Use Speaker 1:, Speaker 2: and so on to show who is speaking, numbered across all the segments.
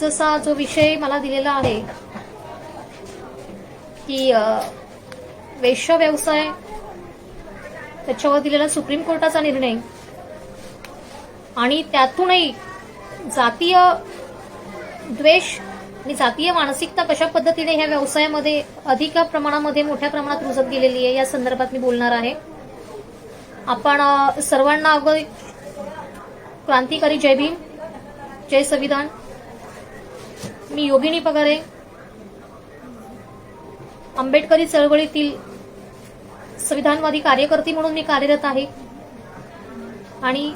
Speaker 1: जसा जो विषय मला दिलेला आहे की वेश्या व्यवसाय त्याच्यावर दिलेला सुप्रीम कोर्टाचा निर्णय आणि त्यातूनही जातीय द्वेष आणि जातीय मानसिकता कशा पद्धतीने ह्या व्यवसायामध्ये अधिक प्रमाणामध्ये मोठ्या प्रमाणात रुजत गेलेली आहे या संदर्भात मी बोलणार आहे। आपण सर्वांना अगोदर क्रांतिकारी जय भीम, जय संविधान। मी योगिनी पगारे, आंबेडकरी चळवळीतील संविधानवादी कार्यकर्ती म्हणून मी कार्यरत आहे आणि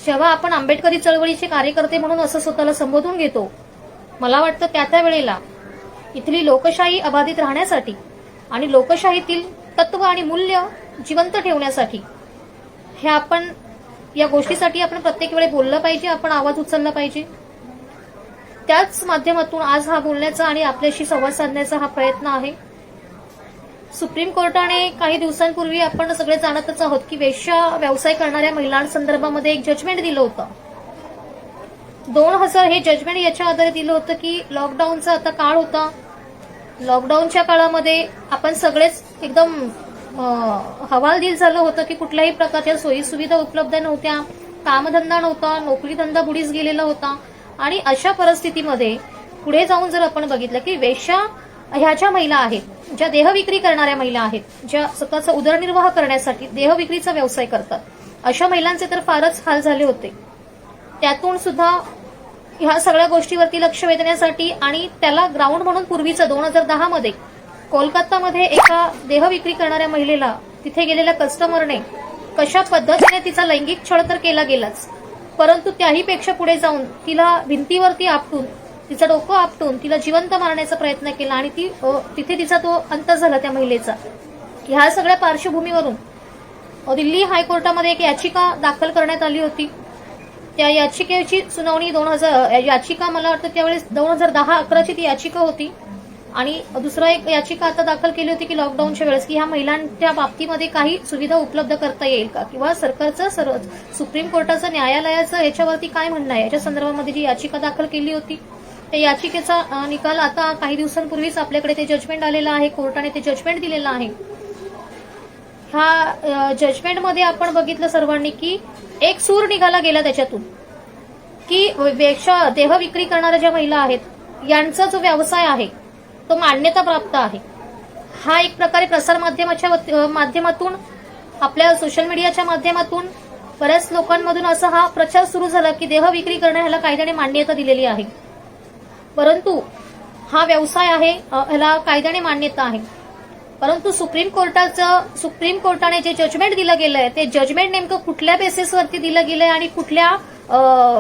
Speaker 1: जेव्हा आपण आंबेडकरी चळवळीचे कार्यकर्ते म्हणून असं स्वतःला संबोधून घेतो, मला वाटतं त्या वेळेला इथली लोकशाही अबाधित राहण्यासाठी आणि लोकशाहीतील तत्व आणि मूल्य जिवंत ठेवण्यासाठी हे आपण या गोष्टीसाठी आपण प्रत्येक वेळी बोललं पाहिजे, आपण आवाज उचलला पाहिजे। त्याच माध्यमातून आज हा बोलण्याचा आणि आपल्याशी संवाद साधण्याचा हा प्रयत्न आहे। सुप्रीम कोर्टाने काही दिवसांपूर्वी आपण सगळे जाणतच आहोत की वेश्या व्यवसाय करणाऱ्या महिलांसंदर्भामध्ये एक जजमेंट दिलं होतं। 2000 हे जजमेंट याच्या आधारे दिलं होतं की लॉकडाऊनचा आता काळ होता, लॉकडाऊनच्या काळामध्ये आपण सगळेच एकदम हवालदिल झालं होतं की कुठल्याही प्रकारच्या सोयी सुविधा उपलब्ध नव्हत्या, कामधंदा नव्हता, नोकरी धंदा बुडीस गेलेला होता आणि अशा परिस्थितीमध्ये पुढे जाऊन जर आपण बघितलं की वेश्या ह्या ज्या महिला आहेत, ज्या देहविक्री करणाऱ्या महिला आहेत, ज्या स्वतःचा उदरनिर्वाह करण्यासाठी देहविक्रीचा व्यवसाय करतात, अशा महिलांचे तर फारच हाल झाले होते। त्यातून सुद्धा ह्या सगळ्या गोष्टीवरती लक्ष वेधण्यासाठी आणि त्याला ग्राउंड म्हणून पूर्वीचं 2010 मध्ये कोलकातामध्ये एका देहविक्री करणाऱ्या महिलेला तिथे गेलेल्या कस्टमरने कशा पद्धतीने तिचा लैंगिक छळ तर केला गेलाच, परंतु त्याहीपेक्षा पुढे जाऊन तिला भिंतीवरती आपटून, तिचं डोकं आपटून तिला जिवंत मारण्याचा प्रयत्न केला आणि तिथे तिचा तो अंत झाला त्या महिलेचा। ह्या सगळ्या पार्श्वभूमीवरून दिल्ली हायकोर्टामध्ये एक याचिका दाखल करण्यात आली होती। त्या याचिकेची सुनावणी याचिका मला वाटतं त्यावेळेस 2010-11ची ती याचिका होती आणि दुसरा एक याचिका आता दाखल केली होती की लॉकडाऊनच्या वेळेस की ह्या महिलांच्या बाबतीमध्ये काही सुविधा उपलब्ध करता येईल का, किंवा सरकारचं सुप्रीम कोर्टाचं न्यायालयाचं याच्यावरती काय म्हणणं आहे याच्या संदर्भामध्ये जी याचिका दाखल केली होती त्या याचिकेचा निकाल आता काही दिवसांपूर्वीच आपल्याकडे ते जजमेंट आलेलं आहे, कोर्टाने ते जजमेंट दिलेलं आहे। ह्या जजमेंटमध्ये आपण बघितलं सर्वांनी की एक सूर निघाला गेला त्याच्यातून की वेश्या देहविक्री करणाऱ्या ज्या महिला आहेत यांचा जो व्यवसाय आहे तो मान्यता प्राप्त आहे। हा एक प्रकारे प्रसार माध्यमाच्या माध्यमातून, आपल्या सोशल मीडियाच्या माध्यमातून बऱ्याच लोकांमधून असा हा प्रचार सुरू झाला की देहविक्री करणं ह्याला कायद्याने मान्यता दिलेली आहे, परंतु हा व्यवसाय आहे ह्याला कायद्याने मान्यता आहे। परंतु सुप्रीम कोर्टाने जे जजमेंट दिलं गेलंय ते जजमेंट नेमकं कुठल्या बेसिसवरती दिलं गेलंय आणि कुठल्या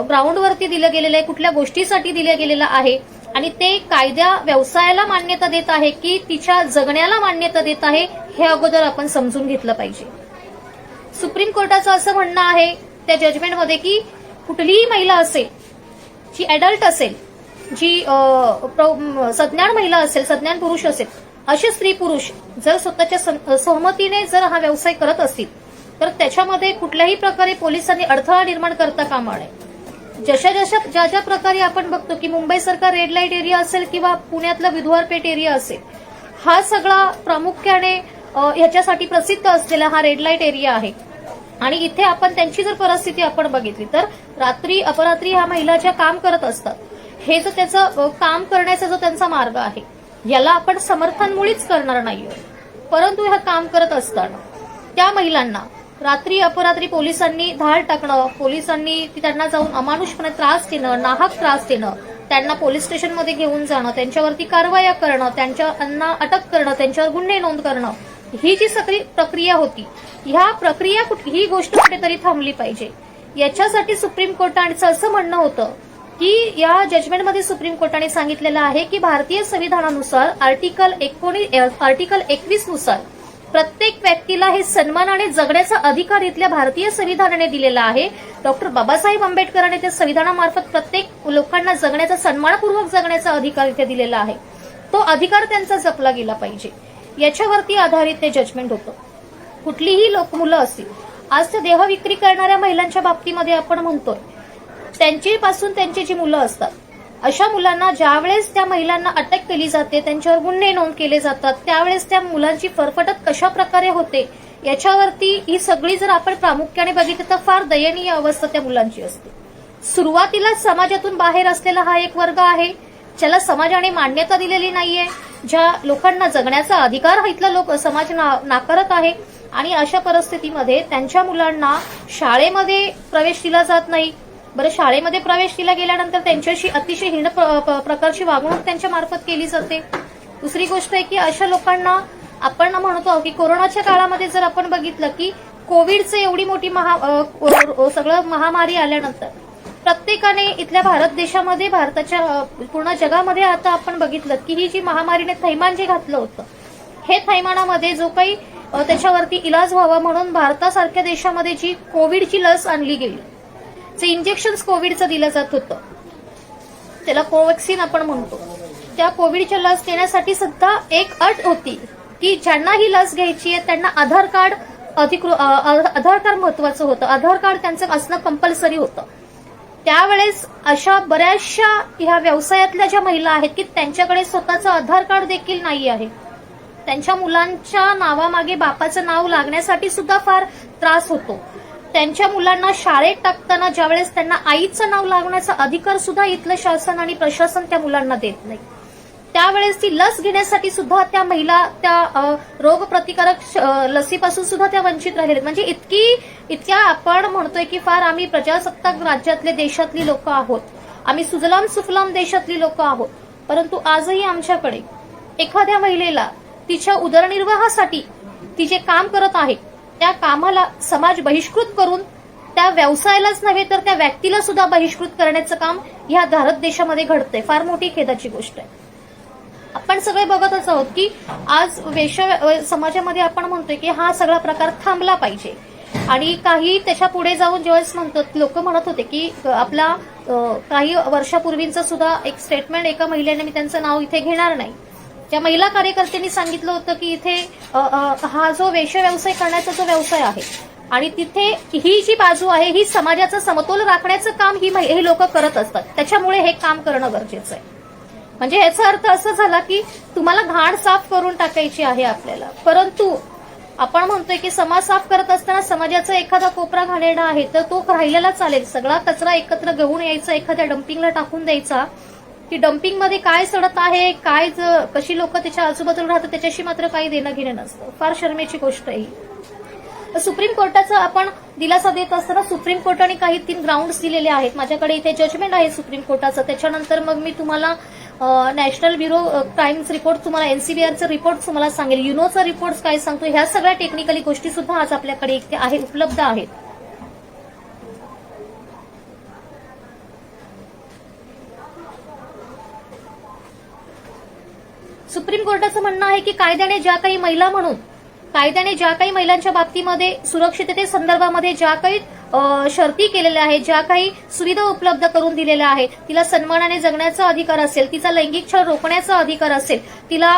Speaker 1: ग्राउंडवरती दिलं गेलेलं आहे, कुठल्या गोष्टीसाठी दिलं गेलेलं आहे आणि ते कायद्या व्यवसायाला मान्यता देत आहे की तिच्या जगण्याला मान्यता देत आहे, हे अगोदर आपण समजून घेतलं पाहिजे। सुप्रीम कोर्टाचं असं म्हणणं आहे त्या जजमेंटमध्ये की कुठलीही महिला असेल, जी अडल्ट असेल, जी सज्ञान महिला असेल, सज्ञान पुरुष असेल, असे स्त्री पुरुष जर स्वतःच्या सहमतीने जर हा व्यवसाय करत असतील तर त्याच्यामध्ये कुठल्याही प्रकारे पोलिसांनी अडथळा निर्माण करता कामा नये। ज्या प्रकारे आपण बघतो की मुंबईसारखा रेड लाईट एरिया असेल किंवा पुण्यातला विधवार पेठ एरिया असेल, हा सगळा प्रामुख्याने ह्याच्यासाठी प्रसिद्ध असलेला हा रेड लाईट एरिया आहे आणि इथे आपण त्यांची जर परिस्थिती आपण बघितली तर रात्री अपरात्री ह्या महिला ज्या काम करत असतात, हे जो त्याचं काम करण्याचा जो त्यांचा मार्ग आहे याला आपण समर्थन मुळीच करणार नाहीये, परंतु ह्या काम करत असताना त्या महिलांना रात्री अपरात्री पोलिसांनी धाड टाकणं, पोलिसांनी त्यांना जाऊन अमानुषपणे त्रास देणं, नाहक त्रास देणं, त्यांना पोलीस स्टेशनमध्ये घेऊन जाणं, त्यांच्यावरती कारवाया करणं, त्यांना अटक करणं, त्यांच्यावर गुन्हे नोंद करणं, ही जी सगळी प्रक्रिया होती, ही गोष्ट कुठेतरी थांबली पाहिजे। याच्यासाठी सुप्रीम कोर्टाचं असं म्हणणं होतं की या जजमेंटमध्ये सुप्रीम कोर्टाने सांगितलेलं आहे की भारतीय संविधानानुसार आर्टिकल 21 नुसार प्रत्येक व्यक्तीला हे सन्मानाने जगण्याचा अधिकार इथल्या भारतीय संविधानाने दिलेला आहे। डॉक्टर बाबासाहेब आंबेडकरांनी त्या संविधानामार्फत प्रत्येक लोकांना जगण्याचा, सन्मानपूर्वक जगण्याचा अधिकार इथे दिलेला आहे, तो अधिकार त्यांचा जपला गेला पाहिजे, याच्यावरती आधारित ते जजमेंट होतं। कुठलीही मुलं असतील, आज त्या देहविक्री करणाऱ्या महिलांच्या बाबतीमध्ये आपण म्हणतोय त्यांची जी मुलं असतात अशा मुलांना ज्यावेळेस त्या महिलांना अटक केली जाते, त्यांच्यावर गुन्हे नोंद केले जातात, त्यावेळेस त्या मुलांची फरफटत कशा प्रकारे होते याच्यावरती ही सगळी जर आपण प्रामुख्याने बघितलं तर फार दयनीय अवस्था त्या मुलांची असते. सुरुवातीला समाजातून बाहेर असलेला हा एक वर्ग आहे ज्याला समाजाने मान्यता दिलेली नाहीये, ज्या लोकांना जगण्याचा अधिकार इथला लोक समाज नाकारत आहे. आणि अशा परिस्थितीमध्ये त्यांच्या मुलांना शाळेमध्ये प्रवेश दिला जात नाही. बरं, शाळेमध्ये प्रवेश दिला गेल्यानंतर त्यांच्याशी अतिशय हीन प्रकारची वागणूक त्यांच्या मार्फत केली जाते. दुसरी गोष्ट आहे की अशा लोकांना आपण म्हणतो की कोरोनाच्या काळामध्ये जर आपण बघितलं की कोविडचं एवढी मोठी सगळं महामारी आल्यानंतर प्रत्येकाने इथल्या भारत देशामध्ये, भारताच्या पूर्ण जगामध्ये आता आपण बघितलं की ही जी महामारीने थैमान जे घातलं होतं, हे थैमानामध्ये जो काही त्याच्यावरती इलाज व्हावा म्हणून भारतासारख्या देशामध्ये जी कोविडची लस आणली गेली, जे इंजेक्शन कोविडचं दिलं जात होतं, त्याला कोव्हॅक्सिन आपण म्हणतो, त्या कोविडच्या लस देण्यासाठी सुद्धा एक अट होती की ज्यांना ही लस घ्यायची आहे त्यांना आधार कार्ड महत्वाचं होतं. आधार कार्ड त्यांचं असणं कंपल्सरी होतं. त्यावेळेस अशा बऱ्याचशा ह्या व्यवसायातल्या ज्या महिला आहेत की त्यांच्याकडे स्वतःचं आधार कार्ड देखील नाही आहे. त्यांच्या मुलांच्या नावामागे बापाचं नाव लागण्यासाठी सुद्धा फार त्रास होतो. त्यांच्या मुलांना शाळेत टाकताना ज्यावेळेस त्यांना आईचं नाव लागण्याचा अधिकार सुद्धा इथलं शासन आणि प्रशासन त्या मुलांना देत नाही, त्यावेळेस ती लस घेण्यासाठी सुद्धा त्या महिला त्या रोगप्रतिकारक लसीपासून सुद्धा त्या वंचित राहिलेत. म्हणजे इतक्या आपण म्हणतोय की फार आम्ही प्रजासत्ताक राज्यातले, देशातली लोक आहोत, आम्ही सुजलाम सुफलाम देशातली लोक आहोत, परंतु आजही आमच्याकडे एखाद्या महिलेला तिच्या उदरनिर्वाहासाठी ती जे काम करत आहे त्या कामाला समाज बहिष्कृत करून त्या व्यवसायालाच नव्हे तर त्या व्यक्तीला सुद्धा बहिष्कृत करण्याचं काम या भारत देशामध्ये घडतंय. फार मोठी खेदाची गोष्ट आहे. आपण सगळे बघतच आहोत की आज वेश्या समाजामध्ये आपण म्हणतोय की हा सगळा प्रकार थांबला पाहिजे. आणि काही त्याच्या पुढे जाऊन ज्यावेळेस म्हणतात, लोक म्हणत होते की आपला काही वर्षापूर्वींचं सुद्धा एक स्टेटमेंट एका महिलेने, मी त्यांचं नाव इथे घेणार नाही, त्या महिला कार्यकर्त्यांनी सांगितलं होतं की इथे हा जो वेश्या व्यवसाय करण्याचा जो व्यवसाय आहे आणि तिथे ही जी बाजू आहे ही समाजाचा समतोल राखण्याचं काम ही लोक करत असतात, त्याच्यामुळे हे काम करणं गरजेचं आहे. म्हणजे याचा अर्थ असा झाला की तुम्हाला घाण साफ करून टाकायची आहे आपल्याला, परंतु आपण म्हणतोय की समाज साफ करत असताना समाजाचा एखादा कोपरा घाणेरडा आहे तर तो राहिलेला चालेल. सगळा कचरा एकत्र घेऊन यायचा, एखाद्या डम्पिंगला टाकून द्यायचा, की डम्पिंगमध्ये काय सडत आहे, काय कशी लोक त्याच्या आजूबाजूला राहतात त्याच्याशी मात्र काही देणं घेणं नसतं. फार शर्मेची गोष्ट आहे. सुप्रीम कोर्टाचा आपण दिलासा देत असताना सुप्रीम कोर्टाने काही 3 ग्राउंड्स दिलेले आहेत. माझ्याकडे इथे जजमेंट आहे सुप्रीम कोर्टाचं, त्याच्यानंतर मग मी तुम्हाला नॅशनल ब्युरो क्राईम्स रिपोर्ट, तुम्हाला एनसीबीआरचा रिपोर्ट तुम्हाला सांगेल, युनोचा रिपोर्ट काय सांगतो, ह्या सगळ्या टेक्निकली गोष्टी सुद्धा आज आपल्याकडे इथे आहे, उपलब्ध आहेत. सुप्रीम कोर्टाचं म्हणणं आहे की कायद्याने ज्या काही महिलांच्या बाबतीमध्ये सुरक्षिततेसंदर्भामध्ये ज्या काही शर्ती केलेल्या आहेत, ज्या काही सुविधा उपलब्ध करून दिलेल्या आहेत, तिला सन्मानाने जगण्याचा अधिकार असेल, तिचा लैंगिक छळ रोखण्याचा अधिकार असेल, तिला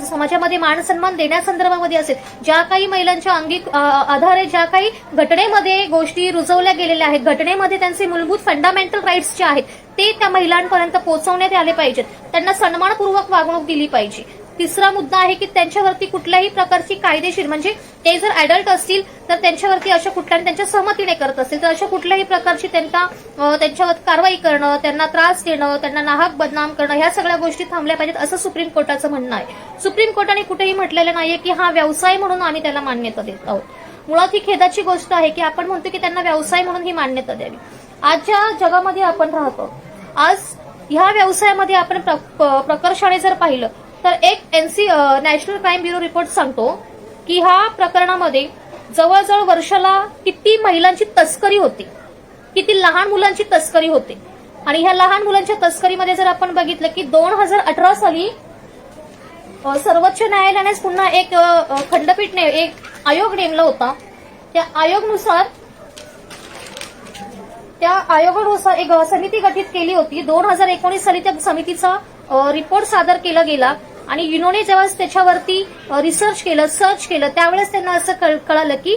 Speaker 1: समाजामध्ये मान सन्मान देण्यासंदर्भामध्ये असेल, ज्या काही महिलांच्या अंगी आधारे ज्या काही घटनेमध्ये गोष्टी रुजवल्या गेलेल्या आहेत, घटनेमध्ये त्यांचे मूलभूत फंडामेंटल राईट्स जे आहेत ते त्या महिलांपर्यंत पोहोचवण्यात आले पाहिजेत, त्यांना सन्मानपूर्वक वागणूक दिली पाहिजे. तिसरा मुद्दा आहे की त्यांच्यावरती कुठल्याही प्रकारची कायदेशीर, म्हणजे ते जर अडल्ट असतील तर त्यांच्यावरती अशा कुठल्याही, त्यांच्या सहमतीने करत असतील तर अशा कुठल्याही प्रकारची त्यांच्यावर कारवाई करणं, त्यांना त्रास देणं, त्यांना नाहक बदनाम करणं, ह्या सगळ्या गोष्टी थांबल्या पाहिजेत असं सुप्रीम कोर्टाचं म्हणणं आहे. सुप्रीम कोर्टाने कुठेही म्हटलेलं नाहीये की हा व्यवसाय म्हणून आम्ही त्याला मान्यता देत आहोत. मुळात ही खेदाची गोष्ट आहे की आपण म्हणतो की त्यांना व्यवसाय म्हणून ही मान्यता द्यावी. आजच्या जगामध्ये आपण राहतो, आज ह्या व्यवसायामध्ये आपण प्रकर्षाने जर पाहिलं तर एक नॅशनल क्राईम ब्युरो रिपोर्ट सांगतो की ह्या प्रकरणामध्ये जवळजवळ वर्षाला किती महिलांची तस्करी होते, किती लहान मुलांची तस्करी होते. आणि ह्या लहान मुलांच्या तस्करीमध्ये जर आपण बघितलं की 2018 साली सर्वोच्च न्यायालयाने पुन्हा एक खंडपीठने एक आयोग नेमला होता. त्या आयोगानुसार एक समिती गठीत केली होती. 2019 साली त्या समितीचा रिपोर्ट सादर केला गेला आणि युनोने जेव्हा त्याच्यावरती रिसर्च केलं, सर्च केलं, त्यावेळेस त्यांना असं कळालं की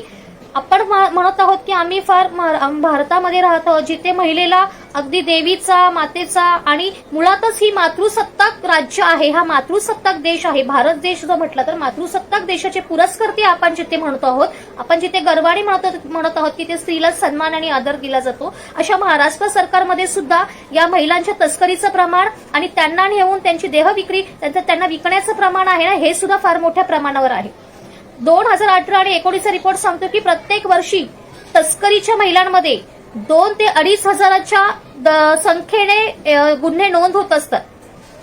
Speaker 1: आपण म्हणत आहोत की आम्ही फार भारतामध्ये राहतो जिथे महिलेला अगदी देवीचा, मातेचा आणि मुळातच ही मातृसत्ताक राज्य आहे, हा मातृसत्ताक देश आहे. भारत देश जो म्हटला तर मातृसत्ताक देशाचे पुरस्कर्ते आपण जिथे म्हणतो आहोत, आपण जिथे गर्वाने म्हणत आहोत की ते स्त्रीला सन्मान आणि आदर दिला जातो, अशा महाराष्ट्र सरकारमध्ये सुद्धा या महिलांच्या तस्करीचं प्रमाण आणि त्यांना नेऊन त्यांची देहविक्री, त्यांना विकण्याचं प्रमाण आहे ना, हे सुद्धा फार मोठ्या प्रमाणावर आहे. 2018 आणि 19 रिपोर्ट सांगतो की प्रत्येक वर्षी तस्करीच्या महिलांमध्ये 2 ते 2.5 हजाराच्या संख्येने गुन्हे नोंद होत असतात.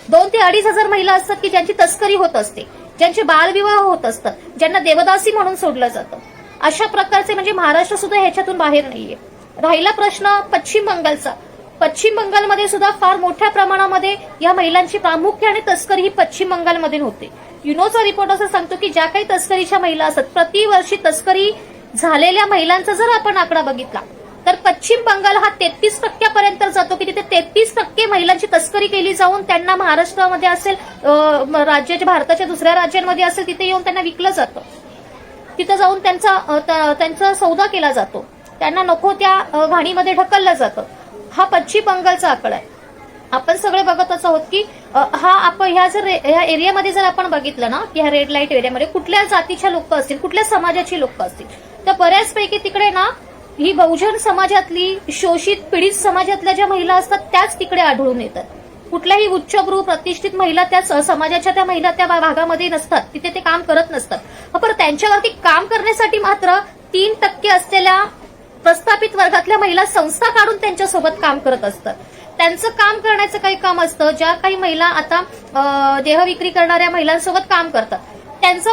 Speaker 1: 2 ते 2.5 हजार महिला असतात की ज्यांची तस्करी होत असते, ज्यांचे बालविवाह होत असतात, ज्यांना देवदासी म्हणून सोडलं जातं. अशा प्रकारचे म्हणजे महाराष्ट्र सुद्धा ह्याच्यातून बाहेर नाहीये. राहिला प्रश्न पश्चिम बंगालचा. पश्चिम बंगालमध्ये सुद्धा फार मोठ्या प्रमाणामध्ये या महिलांची प्रामुख्याने तस्करी ही पश्चिम बंगालमध्ये होते. युनोचा रिपोर्ट असं सांगतो की ज्या काही तस्करीच्या महिला असतात, प्रतिवर्षी तस्करी झालेल्या महिलांचा जर आपण आकडा बघितला तर पश्चिम बंगाल हा 33% जातो की तिथे 33% महिलांची तस्करी केली जाऊन त्यांना महाराष्ट्रामध्ये असेल, राज्याच्या भारताच्या दुसऱ्या राज्यांमध्ये असेल, तिथे येऊन त्यांना विकलं जातं. तिथं जाऊन त्यांचा सौदा केला जातो, त्यांना नको त्या घाणीमध्ये ढकललं जातं. हा पश्चिम बंगालचा आकडा आहे. आपण सगळे बघतच आहोत की ह्या एरियामध्ये जर आपण बघितलं ना की ह्या रेड लाईट एरियामध्ये कुठल्या जातीच्या लोक असतील, कुठल्या समाजाची लोक असतील, तर बऱ्याचपैकी तिकडे ना ही बहुजन समाजातली, शोषित पीडित समाजातल्या ज्या महिला असतात त्याच तिकडे आढळून येतात. कुठल्याही उच्चभ्रू प्रतिष्ठित महिला त्या समाजाच्या त्या महिला त्या भागामध्ये नसतात, तिथे ते काम करत नसतात. पण त्यांच्यावरती काम करण्यासाठी मात्र 3% असलेल्या प्रस्थापित वर्गातल्या महिला संस्था काढून त्यांच्यासोबत काम करत असतात. त्यांचं काम करण्याचं काही काम असतं. ज्या काही महिला आता देहविक्री करणाऱ्या महिलांसोबत काम करतात त्यांचं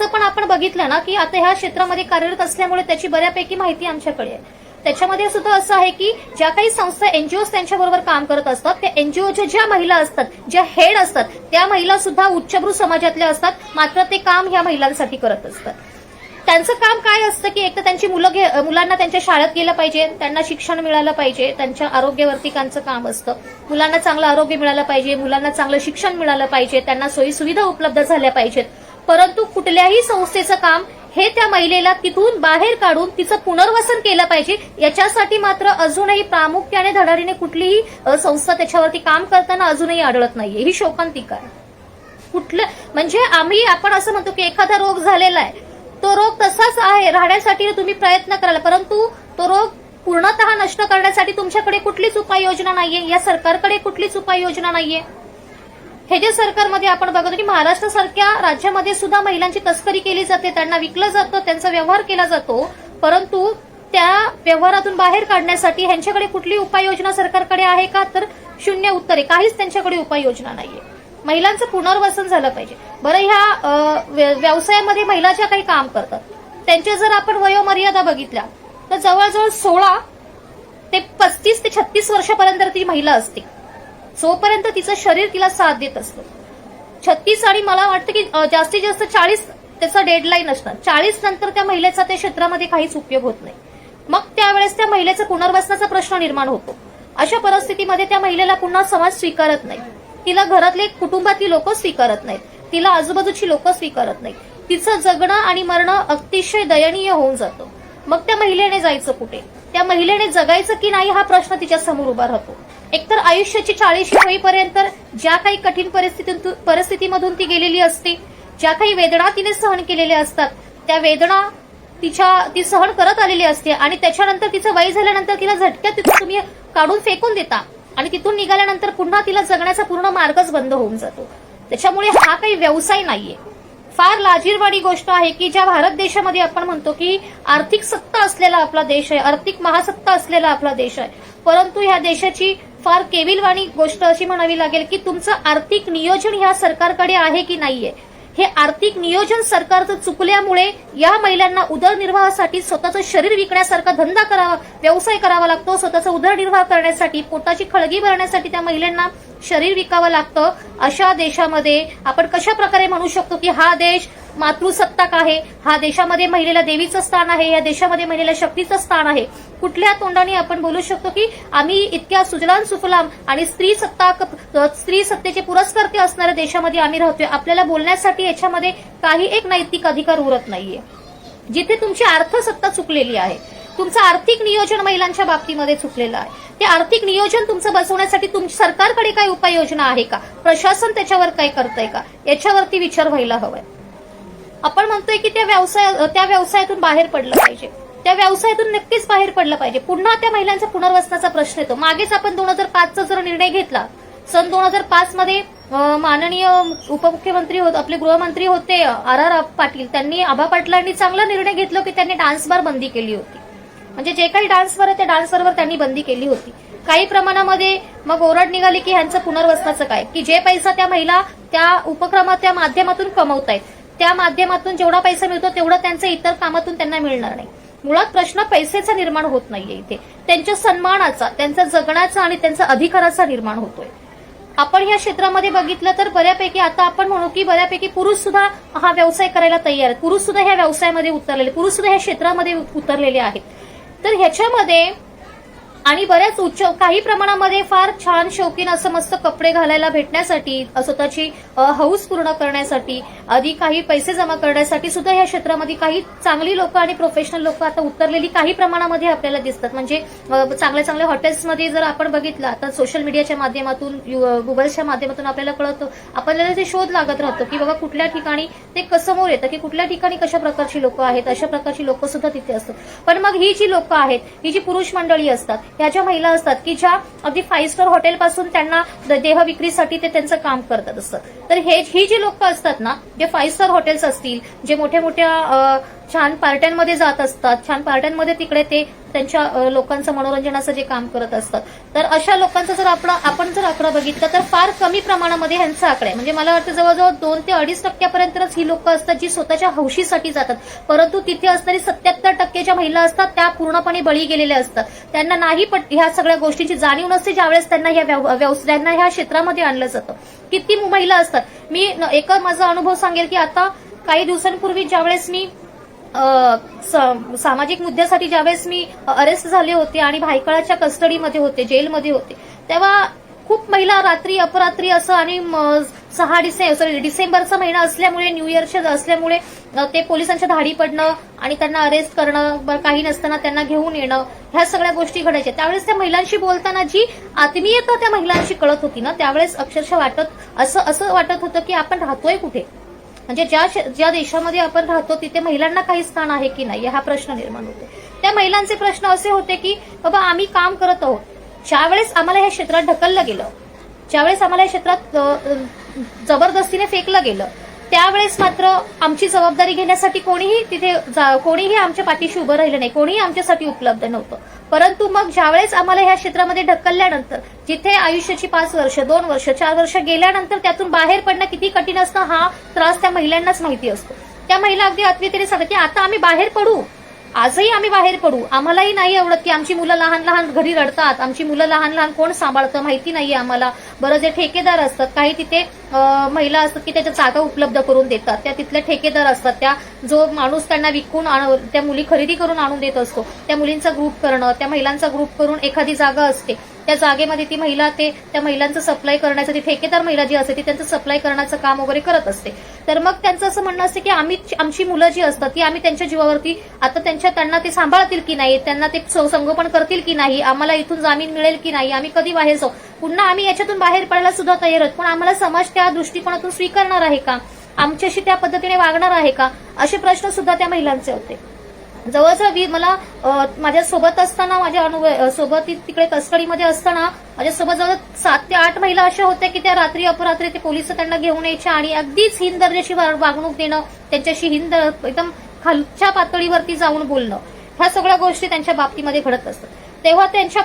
Speaker 1: पण आपण बघितलं ना की आता ह्या क्षेत्रामध्ये कार्यरत असल्यामुळे त्याची बऱ्यापैकी माहिती आमच्याकडे आहे. त्याच्यामध्ये सुद्धा असं आहे की ज्या काही संस्था, एनजीओ त्यांच्याबरोबर काम करत असतात, त्या एनजीओच्या ज्या महिला असतात, ज्या हेड असतात, त्या महिला सुद्धा उच्चभ्रू समाजातल्या असतात, मात्र ते काम ह्या महिलांसाठी करत असतात. त्यांचं काम काय असतं की एक तर त्यांची मुलांना त्यांच्या शाळेत गेलं पाहिजे, त्यांना शिक्षण मिळालं पाहिजे, त्यांच्या आरोग्यावरती त्यांचं काम असतं. मुलांना चांगलं आरोग्य मिळालं पाहिजे, मुलांना चांगलं शिक्षण मिळालं पाहिजे, त्यांना सोयीसुविधा उपलब्ध झाल्या पाहिजेत. परंतु कुठल्याही संस्थेचं काम हे त्या महिलेला तिथून बाहेर काढून तिचं पुनर्वसन केलं पाहिजे, याच्यासाठी मात्र अजूनही प्रामुख्याने धडाडीने कुठलीही संस्था त्याच्यावरती काम करताना अजूनही आढळत नाहीये. ही शोकांतिका आहे. म्हणजे आपण असं म्हणतो की एखादा रोग झालेला आहे, तो रोग तसाच आहे, राहण्यासाठी तुम्ही प्रयत्न कराल, परंतु तो रोग पूर्णतः नष्ट करण्यासाठी तुमच्याकडे कुठलीच उपाययोजना नाहीये, या सरकारकडे कुठलीच उपाययोजना नाहीये. हे जे सरकारमध्ये आपण बघतो की महाराष्ट्र सारख्या राज्यामध्ये सुद्धा महिलांची तस्करी केली जाते, त्यांना विकलं जातं, त्यांचा व्यवहार केला जातो, परंतु त्या व्यवहारातून बाहेर काढण्यासाठी ह्यांच्याकडे कुठली उपाययोजना सरकारकडे आहे का, तर शून्य उत्तर आहे. काहीच त्यांच्याकडे उपाययोजना नाहीये. महिलांचं पुनर्वसन झालं पाहिजे. बरं, ह्या व्यवसायामध्ये महिला ज्या काही काम करतात त्यांच्या जर आपण वयोमर्यादा बघितल्या तर जवळजवळ 16 ते 35 ते 36 वर्षापर्यंत ती महिला असते, जोपर्यंत तिचं शरीर तिला साथ देत असतं. 36 आणि मला वाटतं की जास्तीत जास्त 40 त्याचा डेडलाईन असणार. 40 नंतर त्या महिलेचा त्या क्षेत्रामध्ये काहीच उपयोग होत नाही. मग त्यावेळेस त्या महिलेचा पुनर्वसनाचा प्रश्न निर्माण होतो. अशा परिस्थितीमध्ये त्या महिलेला पुन्हा समाज स्वीकारत नाही, तिला घरातले कुटुंबातली लोक स्वीकारत नाहीत, तिला आजूबाजूची लोक स्वीकारत नाहीत. तिचं जगणं आणि मरणं अतिशय दयनीय होऊन जातं. मग त्या महिलेने जायचं कुठे, त्या महिलेने जगायचं की नाही हा प्रश्न तिच्या समोर उभा राहतो. एकतर आयुष्याची 40 होईपर्यंत ज्या काही कठीण परिस्थितीमधून ती गेलेली असते, ज्या काही वेदना तिने सहन केलेल्या असतात, त्या वेदना ती सहन करत आलेली असते आणि त्याच्यानंतर तिचं वय झाल्यानंतर तिला झटक्यात तिथून तुम्ही काढून फेकून देता आणि तिथून निघाल्यानंतर पुन्हा तिला जगण्याचा पूर्ण मार्गच बंद होऊन जातो. त्याच्यामुळे हा काही व्यवसाय नाहीये. फार लाजिरवाणी गोष्ट आहे की ज्या भारत देशामध्ये आपण म्हणतो की आर्थिक सत्ता असलेला आपला देश आहे, आर्थिक महासत्ता असलेला आपला देश आहे, परंतु ह्या देशाची फार केविलवाणी गोष्ट अशी म्हणावी लागेल की तुमचं आर्थिक नियोजन ह्या सरकारकडे आहे की नाहीये. हे आर्थिक नियोजन सरकारचं चुकल्यामुळे या महिलांना उदरनिर्वाहासाठी स्वतःचं शरीर विकण्यासारखा धंदा करावा, व्यवसाय करावा लागतो. स्वतःचा उदरनिर्वाह करण्यासाठी, पोटाची खळगी भरण्यासाठी त्या महिलांना शरीर विकावं लागतं. अशा देशामध्ये आपण कशा प्रकारे म्हणू शकतो की हा देश मातृसत्ताक आहे, हा देशामध्ये महिलेला देवीचं स्थान आहे, या देशामध्ये महिलेला शक्तीचं स्थान आहे? कुठल्या तोंडाने आपण बोलू शकतो की आम्ही इतक्या सुजलाम सुफलाम आणि स्त्री सत्तेचे पुरस्कर्ते असणाऱ्या देशामध्ये आम्ही राहतोय? आपल्याला बोलण्यासाठी याच्यामध्ये काही एक नैतिक अधिकार उरत नाहीये. जिथे तुमची अर्थसत्ता चुकलेली आहे, तुमचं आर्थिक नियोजन महिलांच्या बाबतीमध्ये चुकलेलं आहे. ते आर्थिक नियोजन तुमचं बसवण्यासाठी सरकारकडे काही उपाययोजना आहे का, प्रशासन त्याच्यावर काय करतंय का, याच्यावरती विचार व्हायला हवाय. आपण म्हणतोय की त्या व्यवसायातून बाहेर पडलं पाहिजे, त्या व्यवसायातून नक्कीच बाहेर पडलं पाहिजे. पुन्हा त्या महिलांच्या पुनर्वसनाचा प्रश्न येतो. मागेच आपण 2005चा जर निर्णय घेतला, सन 2005 मध्ये माननीय उपमुख्यमंत्री होते, आपले गृहमंत्री होते RR पाटील, त्यांनी आभा पाटलांनी चांगला निर्णय घेतला की त्यांनी डान्स बार बंदी केली होती. म्हणजे जे काही डान्स बार आहे त्या डान्स बारवर त्यांनी बंदी केली होती. काही प्रमाणामध्ये मग ओरड निघाली की ह्यांचं पुनर्वसनाचं काय, की जे पैसा त्या महिला त्या उपक्रमाच्या माध्यमातून कमवतायत, त्या माध्यमातून जेवढा पैसा मिळतो तेवढा त्यांच्या इतर कामातून त्यांना मिळणार नाही. मुळात प्रश्न पैसेचा निर्माण होत नाहीये इथे, त्यांच्या सन्मानाचा, त्यांचा जगण्याचा आणि त्यांचा अधिकाराचा निर्माण होतोय. आपण ह्या क्षेत्रामध्ये बघितलं तर बऱ्यापैकी आता आपण म्हणू की बऱ्यापैकी पुरुष सुद्धा हा व्यवसाय करायला तयार आहेत, पुरुष सुद्धा ह्या व्यवसायामध्ये उतरलेले, पुरुष सुद्धा ह्या क्षेत्रामध्ये उतरलेले आहेत. तर ह्याच्यामध्ये आणि बऱ्याच काही प्रमाणामध्ये फार छान शौकीन असं मस्त कपडे घालायला भेटण्यासाठी, स्वतःची हौस पूर्ण करण्यासाठी, अधिक काही पैसे जमा करण्यासाठी सुद्धा या क्षेत्रामध्ये काही चांगली लोक आणि प्रोफेशनल लोक आता उतरलेली काही प्रमाणामध्ये आपल्याला दिसतात. म्हणजे चांगल्या चांगल्या हॉटेल्समध्ये जर आपण बघितलं, आता सोशल मीडियाच्या माध्यमातून, गुगलच्या माध्यमातून आपल्याला कळतं, आपल्याला ते शोध लागत राहतो की बाबा कुठल्या ठिकाणी ते समोर येतं की कुठल्या ठिकाणी कशा प्रकारची लोक आहेत, अशा प्रकारची लोक सुद्धा तिथे असतात. पण मग ही जी लोक आहेत, ही जी पुरुष मंडळी असतात, ह्या ज्या महिला असतात की ज्या अगदी 5 स्टार हॉटेलपासून त्यांना देह विक्रीसाठी ते त्यांचं काम करतात असतं. तर ही जी लोक असतात ना, जे 5 स्टार हॉटेल्स असतील, जे मोठ्या मोठ्या छान पार्ट्यांमध्ये जात असतात, छान पार्ट्यांमध्ये तिकडे ते त्यांच्या लोकांचं मनोरंजनाचं जे काम करत असतात, तर अशा लोकांचा जर आपण जर आकडा बघितला तर फार कमी प्रमाणामध्ये ह्यांचा आकडा आहे. म्हणजे मला वाटतं जवळजवळ 2 ते 2.5% ही लोक असतात जी स्वतःच्या हौशीसाठी जातात. परंतु तिथे असणारी 77% ज्या महिला असतात त्या पूर्णपणे बळी गेलेल्या असतात. त्यांना नाही ह्या सगळ्या गोष्टींची जाणीव नसते ज्यावेळेस त्यांना ह्या क्षेत्रामध्ये आणलं जातं. किती महिला असतात. मी एक माझा अनुभव सांगेल की आता काही दिवसांपूर्वी ज्यावेळेस मी सामाजिक मुद्द्यासाठी ज्यावेळेस मी अरेस्ट झाले होते आणि भायखळाच्या कस्टडीमध्ये होते, जेलमध्ये होते, तेव्हा खूप महिला रात्री अपरात्री असं आणि 6 डिसेंबरचा महिना असल्यामुळे, न्यू इयरच्या असल्यामुळे ते पोलिसांच्या धाडी पडणं आणि त्यांना अरेस्ट करणं, काही नसताना त्यांना घेऊन येणं, ह्या सगळ्या गोष्टी घडायच्या. त्यावेळेस त्या महिलांशी बोलताना जी आत्मीयता त्या महिलांशी कळत होती ना, त्यावेळेस अक्षरशः असं वाटत होतं की आपण राहतोय कुठे. म्हणजे ज्या देशामध्ये आपण राहतो तिथे महिलांना काही स्थान आहे की नाही हा प्रश्न निर्माण होतो. त्या महिलांचे प्रश्न असे होते की बाबा आम्ही काम करत आहोत, ज्यावेळेस आम्हाला या क्षेत्रात ढकललं गेलं, ज्यावेळेस आम्हाला या क्षेत्रात जबरदस्तीने फेकलं गेलं, त्यावेळेस मात्र आमची जबाबदारी घेण्यासाठी कोणीही आमच्या पाठीशी उभं राहिलं नाही, कोणीही आमच्यासाठी उपलब्ध नव्हतं. परंतु मग ज्यावेळेस आम्हाला ह्या क्षेत्रामध्ये ढकलल्यानंतर, जिथे आयुष्याची 5 वर्ष, 2 वर्ष, 4 वर्ष गेल्यानंतर त्यातून बाहेर पडणं किती कठीण असतं हा त्रास त्या महिलांनाच माहिती असतो. त्या महिला अगदी आत्मीयतेने सांगतात की आता आम्ही बाहेर पडू, आजही आम्ही बाहेर पडू, आम्हालाही नाही आवडत की आमची मुलं लहान लहान घरी रडतात, आमची मुलं लहान लहान कोण सांभाळतं माहिती नाहीये आम्हाला. बरं, जे ठेकेदार असतात, काही तिथे महिला असतात की त्याच्या जागा उपलब्ध करून देतात, त्या तिथले ठेकेदार असतात, त्या जो माणूस त्यांना विकून त्या मुली खरेदी करून आणून देत असतो, त्या मुलींचा ग्रुप करणं, त्या महिलांचा ग्रुप करून एखादी जागा असते, त्या जागेमध्ये ती महिला त्या महिलांचं सप्लाय करण्याचं, ती ठेकेदार महिला जी असते ती त्यांचं सप्लाय करण्याचं काम वगैरे करत असते. तर मग त्यांचं असं म्हणणं असतं की आमची मुलं जी असतात ती आम्ही त्यांच्या जीवावरती आता त्यांना ते सांभाळतील की नाही, त्यांना ते संगोपन करतील की नाही, आम्हाला इथून जामीन मिळेल की नाही, आम्ही कधी बाहेर जाऊ, पुन्हा आम्ही याच्यातून बाहेर पडायला सुद्धा तयार आहोत, पण आम्हाला समाज त्या दृष्टिकोनातून स्वीकारणार आहे का, आमच्याशी त्या पद्धतीने वागणार आहे का, असे प्रश्न सुद्धा त्या महिलांचे होते. जवळजवळ मला माझ्या सोबत असताना, माझ्या सोबत तिकडे कस्टडीमध्ये असताना माझ्यासोबत जवळ 7 ते 8 महिला अशा होत्या की त्या रात्री अपरात्री ते पोलिस त्यांना घेऊन यायच्या आणि अगदीच हीन दर्जाची वागणूक देणं, त्यांच्याशी एकदम खालच्या पातळीवरती जाऊन बोलणं, ह्या सगळ्या गोष्टी त्यांच्या बाबतीमध्ये घडत असतात. तेव्हा त्यांच्या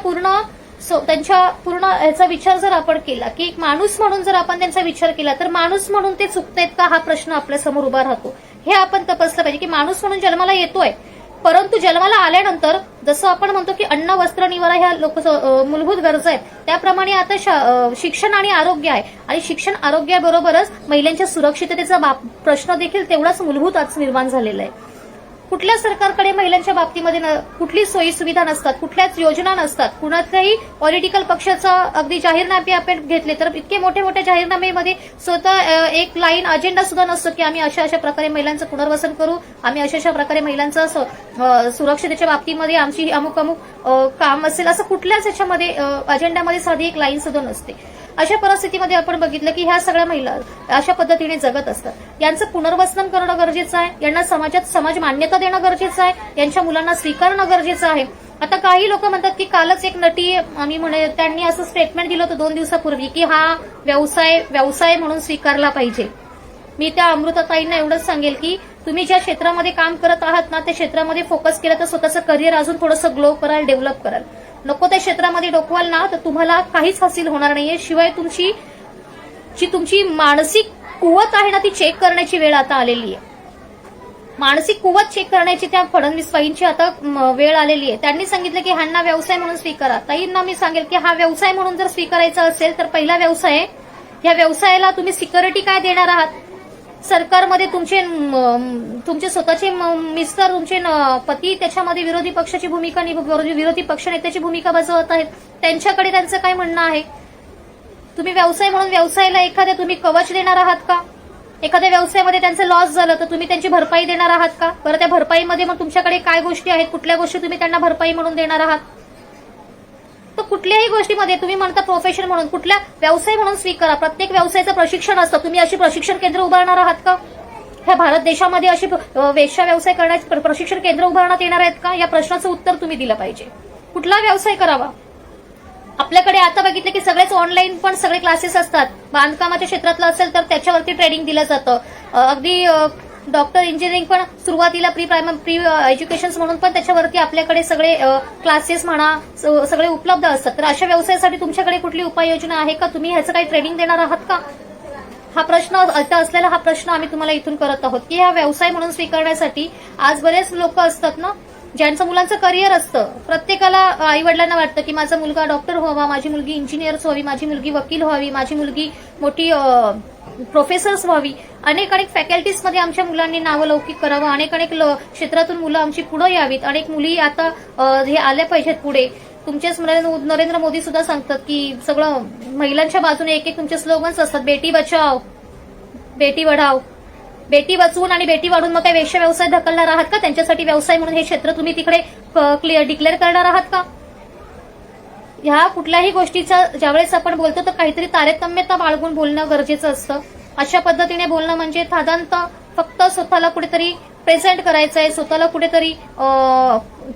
Speaker 1: पूर्ण ह्याचा विचार जर आपण केला की एक माणूस म्हणून जर आपण त्यांचा विचार केला तर माणूस म्हणून ते चुकतायत का हा प्रश्न आपल्या समोर उभा राहतो. हे आपण तपासलं पाहिजे की माणूस म्हणून जन्माला येतोय, परंतु जन्माला आल्यानंतर जसं आपण म्हणतो की अन्न, वस्त्र, निवारा ह्या मूलभूत गरजा आहेत, त्याप्रमाणे आता शिक्षण आणि आरोग्य आहे, आणि शिक्षण आरोग्याबरोबरच महिलांच्या सुरक्षिततेचा प्रश्न देखील तेवढाच मूलभूत आज निर्माण झालेला आहे. कुठल्या सरकारकडे महिलांच्या बाबतीमध्ये कुठली सोयी सुविधा नसतात, कुठल्याच योजना नसतात, कुणाच्याही पॉलिटिकल पक्षाचा अगदी जाहीरनामे आपण घेतले तर इतके मोठे मोठे जाहीरनामेमध्ये स्वतः एक लाईन अजेंडा सुद्धा नसतो की आम्ही अशा अशा प्रकारे महिलांचं पुनर्वसन करू, आम्ही अशा अशा प्रकारे महिलांचं सुरक्षिततेच्या बाबतीमध्ये आमची अमुक अमुक काम असेल, असं कुठल्याच याच्यामध्ये अजेंडामध्ये साधी एक लाईन सुद्धा नसते. अशा परिस्थितीमध्ये आपण बघितलं की ह्या सगळ्या महिला अशा पद्धतीने जगत असतात. यांचं पुनर्वसन करणं गरजेचं आहे, यांना समाजात समाज मान्यता देणं गरजेचं आहे, यांच्या मुलांना स्वीकारणं गरजेचं आहे. आता काही लोक म्हणतात की कालच एक नटी आम्ही त्यांनी असं स्टेटमेंट दिलं होतं 2 दिवसापूर्वी की हा व्यवसाय म्हणून स्वीकारला पाहिजे. मी त्या अमृताताईंना एवढंच सांगेल की तुम्ही ज्या क्षेत्रामध्ये काम करत आहात ना त्या क्षेत्रामध्ये फोकस केलं तर स्वतःचं करिअर अजून थोडंसं ग्लो कराल, डेव्हलप कराल. नको त्या क्षेत्रामध्ये डोकवाल ना तर तुम्हाला काहीच हासिल होणार नाहीये. शिवाय तुमची मानसिक कुवत आहे ना ती चेक करण्याची वेळ आता आलेली आहे. मानसिक कुवत चेक करण्याची त्या फडणवीस बाईंची आता वेळ आलेली आहे. त्यांनी सांगितलं की ह्यांना व्यवसाय म्हणून स्वीकारा. ताईंना मी सांगेल की हा व्यवसाय म्हणून जर स्वीकारायचा असेल तर पहिला व्यवसाय, या व्यवसायाला तुम्ही सिक्युरिटी काय देणार आहात? सरकारमध्ये तुमचे स्वतःचे मिस्टर, तुमचे पती त्याच्यामध्ये विरोधी पक्षाची भूमिका विरोधी पक्षनेत्याची भूमिका बजावत आहेत. त्यांच्याकडे त्यांचं काय म्हणणं आहे? तुम्ही व्यवसाय म्हणून व्यवसायाला एखाद्या तुम्ही कवच देणार आहात का? एखाद्या व्यवसायामध्ये त्यांचं लॉस झालं तर तुम्ही त्यांची भरपाई देणार आहात का? बरं, त्या भरपाईमध्ये मग तुमच्याकडे काय गोष्टी आहेत, कुठल्या गोष्टी तुम्ही त्यांना भरपाई म्हणून देणार आहात? तर कुठल्याही गोष्टीमध्ये तुम्ही म्हणता प्रोफेशन म्हणून, कुठल्या व्यवसाय म्हणून स्वीकारा. प्रत्येक व्यवसायाचं प्रशिक्षण असतं. तुम्ही अशी प्रशिक्षण केंद्र उभारणार आहात का? ह्या भारत देशामध्ये अशी वेश्या व्यवसाय करण्याचे प्रशिक्षण केंद्र उभारण्यात येणार आहेत का? या प्रश्नाचं उत्तर तुम्ही दिलं पाहिजे. कुठला व्यवसाय करावा? आपल्याकडे आता बघितलं की सगळेच ऑनलाईन पण सगळे क्लासेस असतात. बांधकामाच्या क्षेत्रातलं असेल तर त्याच्यावरती ट्रेनिंग दिलं जातं. अगदी डॉक्टर इंजिनिअरिंग पण सुरुवातीला प्री एज्युकेशन म्हणून पण त्याच्यावरती आपल्याकडे सगळे क्लासेस म्हणा सगळे उपलब्ध असतात. तर अशा व्यवसायासाठी तुमच्याकडे कुठली उपाययोजना आहे का? तुम्ही ह्याचं काही ट्रेनिंग देणार आहात का? हा प्रश्न असलेला हा प्रश्न आम्ही तुम्हाला इथून करत आहोत की हा व्यवसाय म्हणून स्वीकारण्यासाठी आज बरेच लोक असतात ना ज्यांचं मुलांचं करिअर असतं. प्रत्येकाला आईवडिलांना वाटतं की माझा मुलगा डॉक्टर व्हावा, माझी मुलगी इंजिनियर्स व्हावी, माझी मुलगी वकील व्हावी, माझी मुलगी मोठी प्रोफेसर्स व्हावी. अनेक फॅकल्टीजमध्ये आमच्या मुलांनी नावलौकिक करावं. अनेक क्षेत्रातून मुलं आमची पुढे यावीत. अनेक मुली आता हे आल्या पाहिजेत पुढे. तुमचेच नरेंद्र मोदी सुद्धा सांगतात की सगळं महिलांच्या बाजूने एक तुमचे स्लोगन्स असतात, बेटी बचाव, बेटी बढाव. बेटी वाचवून आणि बेटी वाढून मग काय वेश्या व्यवसाय ढकलणार आहात का? त्यांच्यासाठी व्यवसाय म्हणून हे क्षेत्र तुम्ही तिकडे डिक्लेअर करणार आहात का? ह्या कुठल्याही गोष्टीचा ज्यावेळेस आपण बोलतो तर काहीतरी तारतम्यता बाळगून बोलणं गरजेचं असतं. अशा पद्धतीने बोलणं म्हणजे साधारणतः फक्त स्वतःला कुठेतरी प्रेझेंट करायचंय, स्वतःला कुठेतरी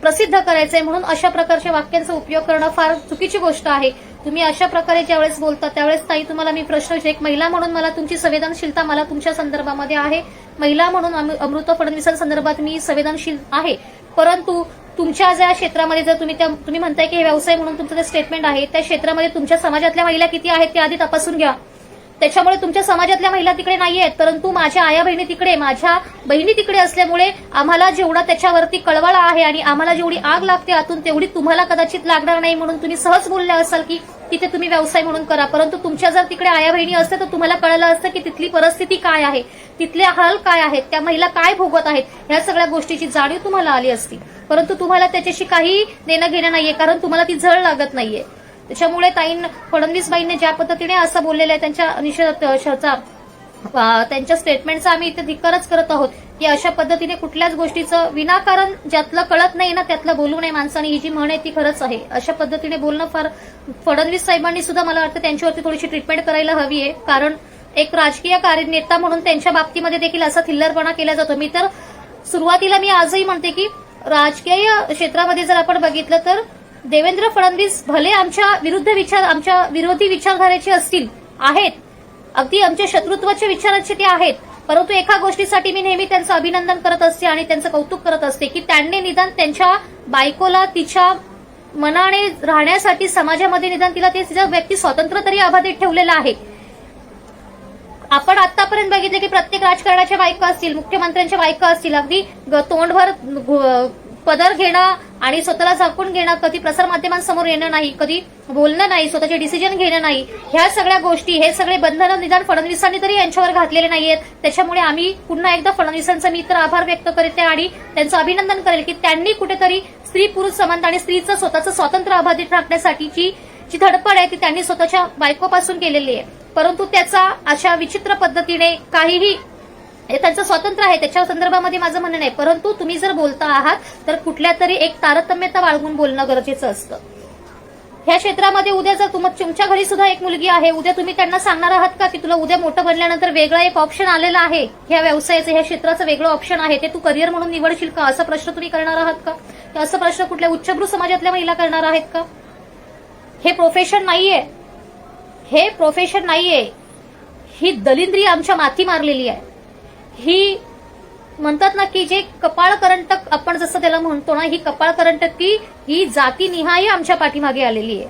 Speaker 1: प्रसिद्ध करायचंय म्हणून अशा प्रकारच्या वाक्यांचा उपयोग करणं फार चुकीची गोष्ट आहे. तुम्ही अशा प्रकारे ज्यावेळेस बोलता त्यावेळेस ताई तुम्हाला मी प्रश्न विचार, एक महिला म्हणून मला तुमची संवेदनशीलता मला तुमच्या संदर्भामध्ये आहे. महिला म्हणून अमृता फडणवीसांसंदर्भात मी संवेदनशील आहे. परंतु तुमच्या ज्या क्षेत्रामध्ये जर तुम्ही म्हणताय की हे व्यवसाय म्हणून तुमचं जे स्टेटमेंट आहे त्या क्षेत्रामध्ये तुमच्या समाजातल्या महिला किती आहेत ते आधी तपासून घ्या. त्याच्यामुळे तुमच्या समाजातल्या महिला तिकडे नाही आहेत, परंतु माझ्या आया बहिणी तिकडे, माझ्या बहिणी तिकडे असल्यामुळे आम्हाला जेवढा त्याच्यावरती कळवळा आहे आणि आम्हाला जेवढी आग लागते आतून तेवढी तुम्हाला कदाचित लागणार नाही म्हणून तुम्ही सहज बोलले असाल की तिथे तुम्ही व्यवसाय म्हणून करा. परंतु तुमच्या जर तिकडे आया बहिणी असते तर तुम्हाला कळलं असतं की तिथली परिस्थिती काय आहे, तिथले हाल काय आहेत, त्या महिला काय भोगत आहेत, ह्या सगळ्या गोष्टीची जाणीव तुम्हाला आली असती. परंतु तुम्हाला त्याच्याशी काही देणं घेणं नाहीये कारण तुम्हाला ती झळ लागत नाहीये. त्याच्यामुळे फडणवीसबाईंनी ज्या पद्धतीने असं बोललेलं आहे त्यांच्या निषेधाचा त्यांच्या स्टेटमेंटचा आम्ही इथे धिक्कारच करत आहोत की अशा पद्धतीने कुठल्याच गोष्टीचं विनाकारण ज्यातलं कळत नाही ना त्यातलं बोलू नये माणसाने, ही जी म्हण आहे ती खरंच आहे. अशा पद्धतीने बोलणं फार फडणवीस साहेबांनी सुद्धा मला वाटतं त्यांच्यावरती थोडीशी ट्रीटमेंट करायला हवी आहे. कारण एक राजकीय कार्यनेता म्हणून त्यांच्या बाबतीमध्ये देखील असा थिल्लरपणा केला जातो. मी तर सुरुवातीला मी आजही म्हणते की राजकीय क्षेत्रामध्ये जर आपण बघितलं तर देवेंद्र फडणवीस भले आमच्या विरोधी विचारधारेचे असतील, आहेत, अगदी आमच्या शत्रुत्वाच्या विचाराचे ते आहेत, परंतु एका गोष्टीसाठी मी नेहमी त्यांचं अभिनंदन करत असते आणि त्यांचं कौतुक करत असते की त्यांनी निदान त्यांच्या बायकोला तिच्या मनाने राहण्यासाठी समाजामध्ये निदान तिला ते तिचं व्यक्ती स्वातंत्र्य तरी अबाधित ठेवलेलं आहे. आपण आतापर्यंत बघितले की प्रत्येक राजकारणाच्या बायका असतील, मुख्यमंत्र्यांच्या बायका असतील, अगदी तोंडभर पदर घेणं आणि स्वतःला झाकून घेणं, कधी प्रसारमाध्यमांसमोर येणं नाही, कधी बोलणं नाही, स्वतःचे डिसिजन घेणं नाही, ह्या सगळ्या गोष्टी, हे सगळे बंधनं निदान फडणवीसांनी तरी यांच्यावर घातलेले नाहीयेत. त्याच्यामुळे आम्ही पुन्हा एकदा फडणवीसांचा मी तर आभार व्यक्त करते आणि त्यांचं अभिनंदन करेल की त्यांनी कुठेतरी स्त्री पुरुष समानता आणि स्त्रीचं स्वतःचं स्वातंत्र्य अबाधित राखण्यासाठीची जी धडपड आहे ती त्यांनी स्वतःच्या बायकोपासून केलेली आहे. परंतु त्याचा अशा विचित्र पद्धतीने काहीही, हे त्यांचं स्वातंत्र्य आहे, त्याच्या संदर्भामध्ये माझं म्हणणं नाही, परंतु तुम्ही जर बोलता आहात तर कुठल्या तरी एक तारतम्यता बाळगून बोलणं गरजेचं असतं. ह्या क्षेत्रामध्ये उद्या जर तुमच्या घरी सुद्धा एक मुलगी आहे, उद्या तुम्ही त्यांना सांगणार आहात का की तुला उद्या मोठं बनल्यानंतर वेगळं एक ऑप्शन आलेलं आहे, ह्या व्यवसायाचं, ह्या क्षेत्राचं वेगळं ऑप्शन आहे, ते तू करिअर म्हणून निवडशील का, असा प्रश्न तुम्ही करणार आहात का? असा प्रश्न कुठल्या उच्चभ्रू समाजातल्या महिला करणार आहेत का? हे प्रोफेशन नाहीये, हे प्रोफेशन नाहीये. ही दलिंद्री आमच्या माथी मारलेली आहे. ही म्हणतात ना की जे कपाळकरंटक आपण जसं त्याला म्हणतो ना, ही कपाळकरंटकी ही जातीनिहाय आमच्या पाठीमागे आलेली आहे.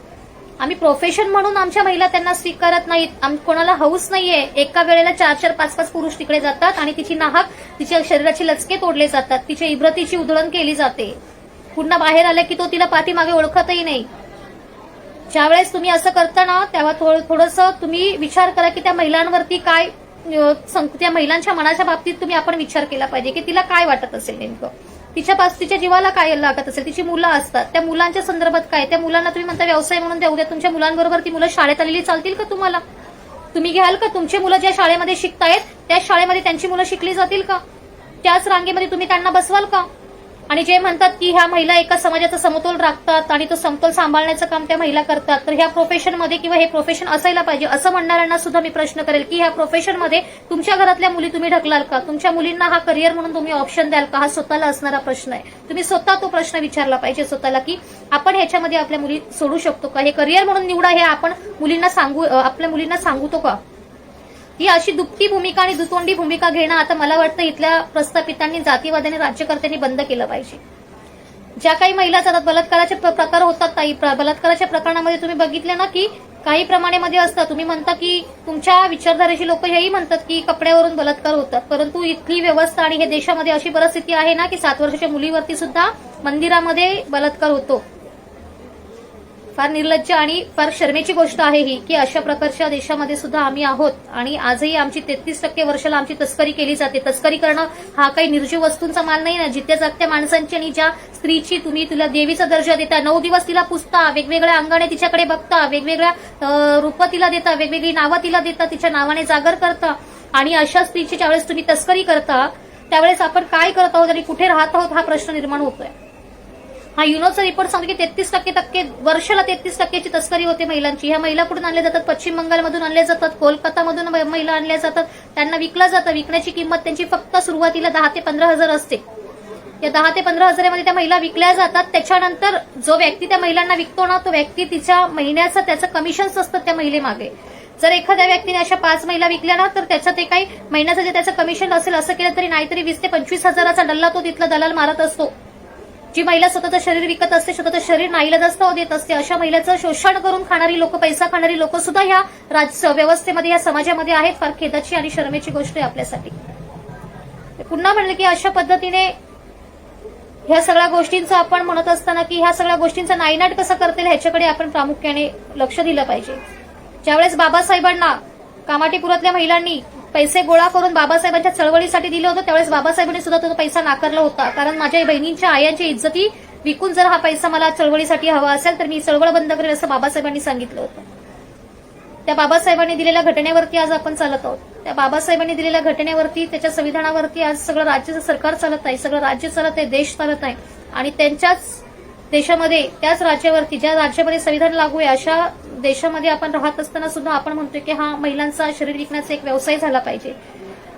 Speaker 1: आम्ही प्रोफेशन म्हणून आमच्या महिला त्यांना स्वीकारत नाहीत. कोणाला हौस नाहीये. एका वेळेला 4-4, 5-5 पुरुष तिकडे जातात आणि तिची नाहक, तिच्या शरीराची लचके तोडले जातात, तिच्या इब्रतीची उधळण केली जाते. पुन्हा बाहेर आलं की तो तिला पाठीमागे ओळखतही नाही. ज्यावेळेस तुम्ही असं करता ना, तेव्हा थोडंसं तुम्ही विचार करा की त्या महिलांवरती काय, त्या महिलांच्या मनाच्या बाबतीत तुम्ही आपण विचार केला पाहिजे की तिला काय वाटत असेल, नेमकं तिच्या जीवाला काय लागत असेल, तिची मुलं असतात, त्या मुलांच्या संदर्भात काय, त्या मुलांना तुम्ही म्हणता व्यवसाय म्हणून द्या, उद्या तुमच्या मुलांबरोबर ती मुलं शाळेत आलेली चालतील का तुम्हाला? तुम्ही घ्याल का? तुमची मुलं ज्या शाळेमध्ये शिकतायत त्याच शाळेमध्ये त्यांची मुलं शिकली जातील का? त्याच रांगेमध्ये तुम्ही त्यांना बसवाल का? आणि जे म्हणतात की ह्या महिला एका समाजाचा समतोल राखतात आणि तो समतोल सांभाळण्याचं काम त्या महिला करतात, तर ह्या प्रोफेशनमध्ये किंवा हे प्रोफेशन असायला पाहिजे असं म्हणणाऱ्यांना सुद्धा मी प्रश्न करेल की ह्या प्रोफेशनमध्ये तुमच्या घरातल्या मुली तुम्ही ढकलाल का? तुमच्या मुलींना हा करिअर म्हणून तुम्ही ऑप्शन द्याल का? हा स्वतःला असणारा प्रश्न आहे. तुम्ही स्वतः तो प्रश्न विचारला पाहिजे स्वतःला की आपण ह्याच्यामध्ये आपल्या मुली सोडू शकतो का? हे करिअर म्हणून निवडा हे आपण मुलींना सांगू, आपल्या मुलींना सांगतो का? ही अशी दुपटी भूमिका आणि दुतोंडी भूमिका घेणं आता मला वाटतं इथल्या प्रस्थापितांनी, जातीवाद्यांनी, राज्यकर्त्यांनी बंद केलं पाहिजे. ज्या काही महिला जातात, बलात्काराचे प्रकार होतात ताई, बलात्काराच्या प्रकरणामध्ये तुम्ही बघितले ना की काही प्रमाणामध्ये असतात. तुम्ही म्हणता की तुमच्या विचारधारेची लोक हेही म्हणतात की कपड्यावरून बलात्कार होतात, परंतु इथली व्यवस्था आणि हे देशामध्ये अशी परिस्थिती आहे ना की 7 वर्षाच्या मुलीवरती सुद्धा मंदिरामध्ये बलात्कार होतो. फार निर्लज्ज आणि फार शर्मेची गोष्ट आहे ही की अशा प्रकारच्या देशामध्ये सुद्धा आम्ही आहोत आणि आजही आमची 33% वर्षाला आमची तस्करी केली जाते. तस्करी करणं हा काही निर्जीव वस्तूंचा माल नाही ना, जिथे जागत्या माणसांची आणि ज्या स्त्रीची तुम्ही तिला देवीचा दर्जा देता, 9 दिवस तिला पुजता, वेगवेगळ्या अंगाने तिच्याकडे बघता, वेगवेगळ्या रूप तिला देता, वेगवेगळी नावं तिला देता, तिच्या नावाने जागर करता आणि अशा स्त्रीची ज्यावेळेस तुम्ही तस्करी करता त्यावेळेस आपण काय करत आहोत आणि कुठे राहत आहोत हा प्रश्न निर्माण होतोय. हा युनोचा रिपोर्ट सांगतो की 33% वर्षाला 33%ची तस्करी होते महिलांची. ह्या महिला कुठून आणल्या जातात? पश्चिम बंगालमधून आणल्या जातात, कोलकातामधून महिला आणल्या जातात, त्यांना विकलं जातं. विकण्याची किंमत त्यांची फक्त सुरुवातीला 10 ते 15 हजार असते. या 10 ते 15 हजारामध्ये त्या महिला विकल्या जातात. त्याच्यानंतर जो व्यक्ती त्या महिलांना विकतो ना, तो व्यक्ती तिच्या महिन्याचं त्याचं कमिशन्स असतं त्या महिलेमागे. जर एखाद्या व्यक्तीने अशा 5 महिला विकल्या ना तर त्याचं ते काही महिन्याचं जे त्याचं कमिशन असेल असं केलं तरी नाहीतरी 20 ते 25 हजाराचा डल्ला तो तिथला दलाल मारत असतो. जी महिला स्वतःचं शरीर विकत असते, स्वतःचं शरीर नाईलाजास्तव देत असते, अशा महिलेचं शोषण करून खाणारी लोक, पैसा खाणारी लोक सुद्धा ह्या व्यवस्थेमध्ये, या समाजामध्ये आहेत. फार खेदाची आणि शरमेची गोष्ट आहे आपल्यासाठी. पुन्हा म्हणलं की अशा पद्धतीने ह्या सगळ्या गोष्टींचं आपण म्हणत असताना की ह्या सगळ्या गोष्टींचा नायनाट कसं करतील ह्याच्याकडे आपण प्रामुख्याने लक्ष दिलं पाहिजे. ज्यावेळेस बाबासाहेबांना कामाठीपुरातल्या महिलांनी पैसे गोळा करून बाबासाहेबांच्या चळवळीसाठी दिलं होतं त्यावेळेस बाबासाहेबांनी सुद्धा तो पैसा नाकारला होता. कारण माझ्या बहिणींच्या आयांची इज्जती विकून जर हा पैसा मला चळवळीसाठी हवा असेल तर मी चळवळ बंद करेल असं बाबासाहेबांनी सांगितलं होतं. त्या बाबासाहेबांनी दिलेल्या घटनेवरती आज आपण चालत आहोत. त्या बाबासाहेबांनी दिलेल्या घटनेवरती, त्याच्या संविधानावरती आज सगळं राज्याचं सरकार चालत आहे, सगळं राज्य चालत आहे, देश चालत आहे. आणि त्यांच्याच देशामध्ये, त्याच राज्यावरती, ज्या राज्यामध्ये संविधान लागू आहे अशा देशामध्ये आपण राहत असताना सुद्धा आपण म्हणतोय की हा महिलांचा शरीर विकण्याचा एक व्यवसाय झाला पाहिजे.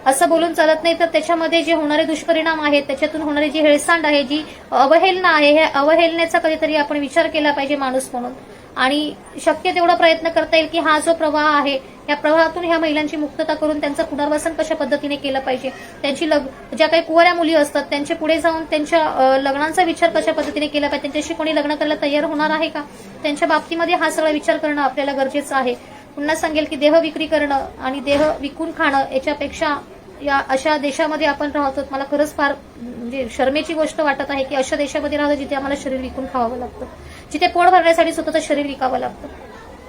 Speaker 1: असं बोलून चालत नाही. तर त्याच्यामध्ये जे होणारे दुष्परिणाम आहेत, त्याच्यातून होणारी जी हेळसांड आहे, जी अवहेलना आहे, ह्या अवहेलनेचा कधीतरी आपण विचार केला पाहिजे माणूस म्हणून. आणि शक्य तेवढा प्रयत्न करता येईल की हा जो प्रवाह आहे या प्रवाहातून ह्या महिलांची मुक्तता करून त्यांचं पुनर्वसन कशा पद्धतीने केलं पाहिजे, त्यांची ज्या काही कुवऱ्या मुली असतात त्यांचे पुढे जाऊन त्यांच्या लग्नांचा विचार कशा पद्धतीने केला पाहिजे, त्यांच्याशी कोणी लग्न करायला तयार होणार आहे का, त्यांच्या बाबतीमध्ये हा सगळा विचार करणं आपल्याला गरजेचं आहे. पुन्हा सांगेल की देह विक्री करणं आणि देह विकून खाणं याच्यापेक्षा या अशा देशामध्ये आपण राहतो. मला खरंच फार म्हणजे शर्मेची गोष्ट वाटत आहे की अशा देशामध्ये राहतो जिथे आम्हाला शरीर विकून खावं लागतं, जिथे पोट भरण्यासाठी स्वतःचं शरीर विकावं लागतं.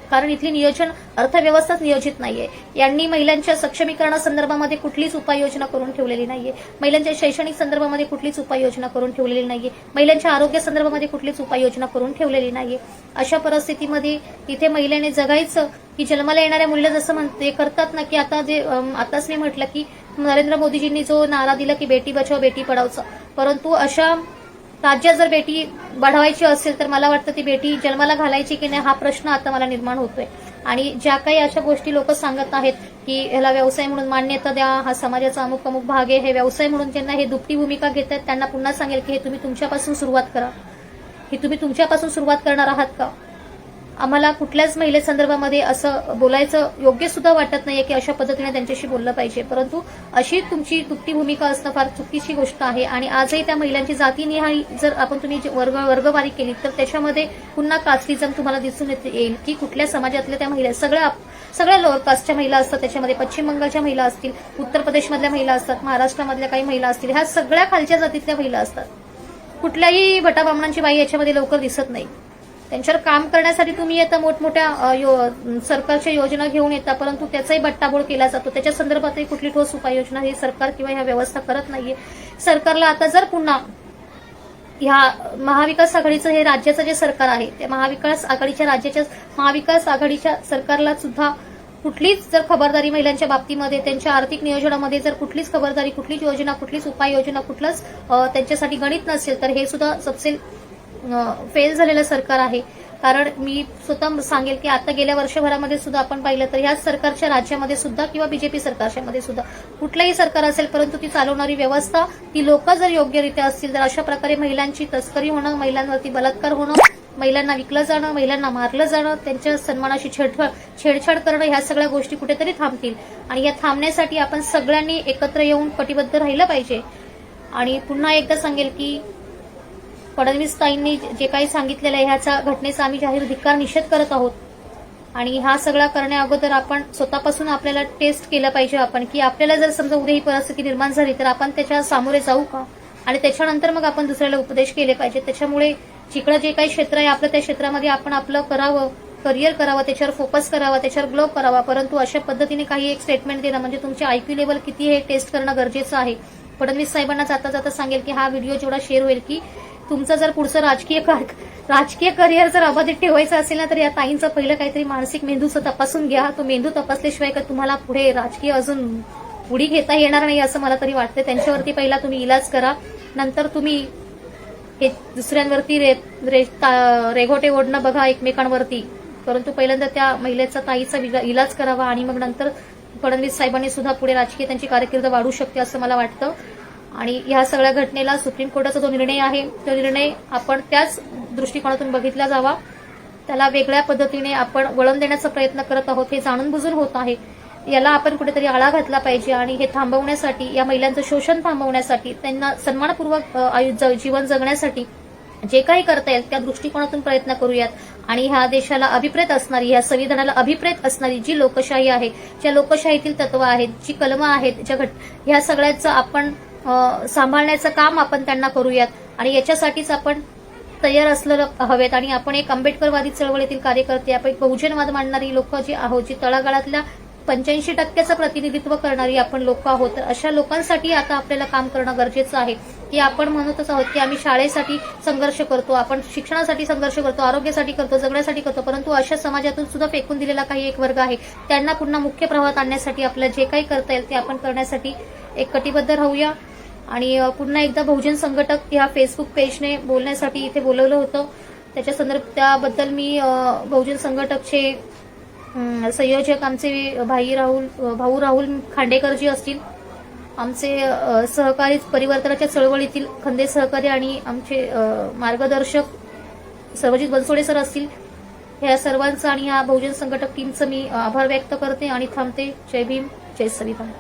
Speaker 1: कारण इथली नियोजन अर्थव्यवस्थाच नियोजित नाहीये. यांनी महिलांच्या सक्षमीकरणासंदर्भामध्ये कुठलीच उपाययोजना करून ठेवलेली नाहीये. महिलांच्या शैक्षणिक संदर्भामध्ये कुठलीच उपाययोजना करून ठेवलेली नाहीये. महिलांच्या आरोग्य संदर्भामध्ये कुठलीच उपाययोजना करून ठेवलेली नाहीये. अशा परिस्थितीमध्ये इथे महिलेने जगायचं की जन्माला येणाऱ्या मुलीला जसं म्हणते करतात ना की आताच मी म्हटलं की नरेंद्र मोदीजींनी जो नारा दिला की बेटी बचाओ बेटी पढाओचा, परंतु अशा राज्यात जर बेटी वाढवायची असेल तर मला वाटतं ती बेटी जन्माला घालायची की नाही हा प्रश्न आता मला निर्माण होतोय. आणि ज्या काही अशा गोष्टी लोक सांगत आहेत की ह्याला व्यवसाय म्हणून मान्यता द्या, हा समाजाचा अमुक अमुक भाग आहे, हे व्यवसाय म्हणून ज्यांना हे दुपटी भूमिका घेत आहेत त्यांना पुन्हा सांगेल की हे तुम्ही तुमच्यापासून सुरुवात करा. ही तुम्ही तुमच्यापासून सुरुवात करणार आहात का? आम्हाला कुठल्याच महिलेसंदर्भामध्ये असं बोलायचं योग्य सुद्धा वाटत नाहीये की अशा पद्धतीने त्यांच्याशी बोललं पाहिजे, परंतु अशी तुमची दुपटी भूमिका असणं फार चुकीची गोष्ट आहे. आणि आजही त्या महिलांची जातीनिहाय जर आपण तुम्ही वर्गवारी केली तर त्याच्यामध्ये पुन्हा कास्टिझम तुम्हाला दिसून येईल की कुठल्या समाजातल्या त्या महिला सगळ्या लोअर कास्टच्या महिला असतात. त्याच्यामध्ये पश्चिम बंगालच्या महिला असतील, उत्तर प्रदेशमधल्या महिला असतात, महाराष्ट्रामधल्या काही महिला असतील, ह्या सगळ्या खालच्या जातीतल्या महिला असतात. कुठल्याही भटाबामणांची बाई याच्यामध्ये लवकर दिसत नाही. त्यांच्यावर काम करण्यासाठी तुम्ही येता मोठमोठ्या सरकारच्या योजना घेऊन येता, परंतु त्याचाही बट्टाबोळ केला जातो. त्याच्या संदर्भातही कुठली ठोस उपाययोजना ही सरकार किंवा ह्या व्यवस्था करत नाहीये. सरकारला आता जर पुन्हा ह्या महाविकास आघाडीचं हे राज्याचं जे सरकार आहे त्या महाविकास आघाडीच्या सरकारला सुद्धा कुठलीच जर खबरदारी महिलांच्या बाबतीमध्ये त्यांच्या आर्थिक नियोजनामध्ये जर कुठलीच खबरदारी, कुठलीच योजना, कुठलीच उपाययोजना, कुठलंच त्यांच्यासाठी गणित नसेल तर हे सुद्धा सबसे फेल झालेलं सरकार आहे. कारण मी स्वतः सांगेल की आता गेल्या वर्षभरामध्ये सुद्धा आपण पाहिलं तर ह्याच सरकारच्या राज्यामध्ये सुद्धा किंवा बीजेपी सरकारच्या मध्ये सुद्धा कुठलंही सरकार असेल परंतु ती चालवणारी व्यवस्था, ती लोक जर योग्यरित्या असतील तर अशा प्रकारे महिलांची तस्करी होणं, महिलांवरती बलात्कार होणं, महिलांना विकलं जाणं, महिलांना मारलं जाणं, त्यांच्या सन्मानाशी छेडछाड करणं, ह्या सगळ्या गोष्टी कुठेतरी थांबतील. आणि या थांबण्यासाठी आपण सगळ्यांनी एकत्र येऊन कटिबद्ध राहिलं पाहिजे. आणि पुन्हा एकदा सांगेल की फडणवीस ताईंनी जे काही सांगितलेलं आहे ह्याचा घटनेचा आम्ही जाहीर धिक्कार निषेध करत आहोत. आणि हा सगळा करण्या अगोदर आपण स्वतःपासून आपल्याला टेस्ट केलं पाहिजे आपण की आपल्याला जर समजा उद्या ही परिस्थिती निर्माण झाली तर आपण त्याच्या सामोरे जाऊ का, आणि त्याच्यानंतर मग आपण दुसऱ्याला उपदेश केले पाहिजे. त्याच्यामुळे जिकडं जे काही क्षेत्र आहे आपलं त्या क्षेत्रामध्ये आपण आपलं करावं, करिअर करावं, त्याच्यावर फोकस करावा, त्याच्यावर ग्लो करावा. परंतु अशा पद्धतीने काही एक स्टेटमेंट देणं म्हणजे तुमचे आयक्यू लेवल किती हे टेस्ट करणं गरजेचं आहे. फडणवीस साहेबांना जाता जाता सांगेल की हा व्हिडिओ जेवढा शेअर होईल की तुमचं जर पुढचं राजकीय करिअर जर अबाधित ठेवायचं असेल ना तर या ताईंचं पहिलं काहीतरी मानसिक मेंदूचं तपासून घ्या. तो मेंदू तपासल्याशिवाय का तुम्हाला पुढे राजकीय अजून उडी घेता येणार नाही असं मला तरी वाटतं. त्यांच्यावरती पहिला तुम्ही इलाज करा, नंतर तुम्ही हे दुसऱ्यांवरती रेघोटे ओढणं बघा एकमेकांवरती. परंतु पहिल्यांदा त्या महिलेचा ताईचा इलाज करावा आणि मग नंतर फडणवीस साहेबांनी सुद्धा पुढे राजकीय त्यांची कारकीर्द वाढू शकते असं मला वाटतं. आणि ह्या सगळ्या घटनेला सुप्रीम कोर्टाचा जो निर्णय आहे तो निर्णय आपण त्याच दृष्टिकोनातून बघितला जावा. त्याला वेगळ्या पद्धतीने आपण वळण देण्याचा प्रयत्न करत आहोत हे जाणून बुजून होत आहे. याला आपण कुठेतरी आळा घातला पाहिजे आणि हे थांबवण्यासाठी, या महिलांचं शोषण थांबवण्यासाठी, त्यांना सन्मानपूर्वक जीवन जगण्यासाठी जे काही करता येईल त्या दृष्टिकोनातून प्रयत्न करूयात. आणि ह्या देशाला अभिप्रेत असणारी, ह्या संविधानाला अभिप्रेत असणारी जी लोकशाही आहे, ज्या लोकशाहीतील तत्व आहेत, जी कलमं आहेत, ह्या सगळ्याचं आपण सांभाळण्याचं काम आपण त्यांना करूयात. आणि याच्यासाठीच आपण तयार असलेलं हवेत. आणि आपण एक आंबेडकरवादी चळवळीतील कार्यकर्ते, आपण एक बहुजनवाद मांडणारी लोक जी आहोत, जी तळागाळातल्या 85% प्रतिनिधित्व करणारी आपण लोक आहोत, तर अशा लोकांसाठी आता आपल्याला काम करणं गरजेचं आहे. की आपण म्हणतच आहोत की आम्ही शाळेसाठी संघर्ष करतो, आपण शिक्षणासाठी संघर्ष करतो, आरोग्यासाठी करतो, जगण्यासाठी करतो, परंतु अशा समाजातून सुद्धा फेकून दिलेला काही एक वर्ग आहे, त्यांना पुन्हा मुख्य प्रवाहात आणण्यासाठी आपल्याला जे काही करता येईल ते आपण करण्यासाठी एक कटिबद्ध राहूया. आणि पुन्हा एकदा बहुजन संघटक ह्या फेसबुक पेजने बोलण्यासाठी इथे बोलवलं होतं, त्याबद्दल मी बहुजन संघटकचे संयोजक आमचे भाऊ राहुल खांडेकरजी असतील, आमचे सहकारी परिवर्तनाच्या चळवळीतील खंदे सहकारी आणि आमचे मार्गदर्शक सर्वजित बनसोडे सर असतील, ह्या सर्वांचं आणि ह्या बहुजन संघटक टीमचं मी आभार व्यक्त करते आणि थांबते. जय भीम, जय संविधान.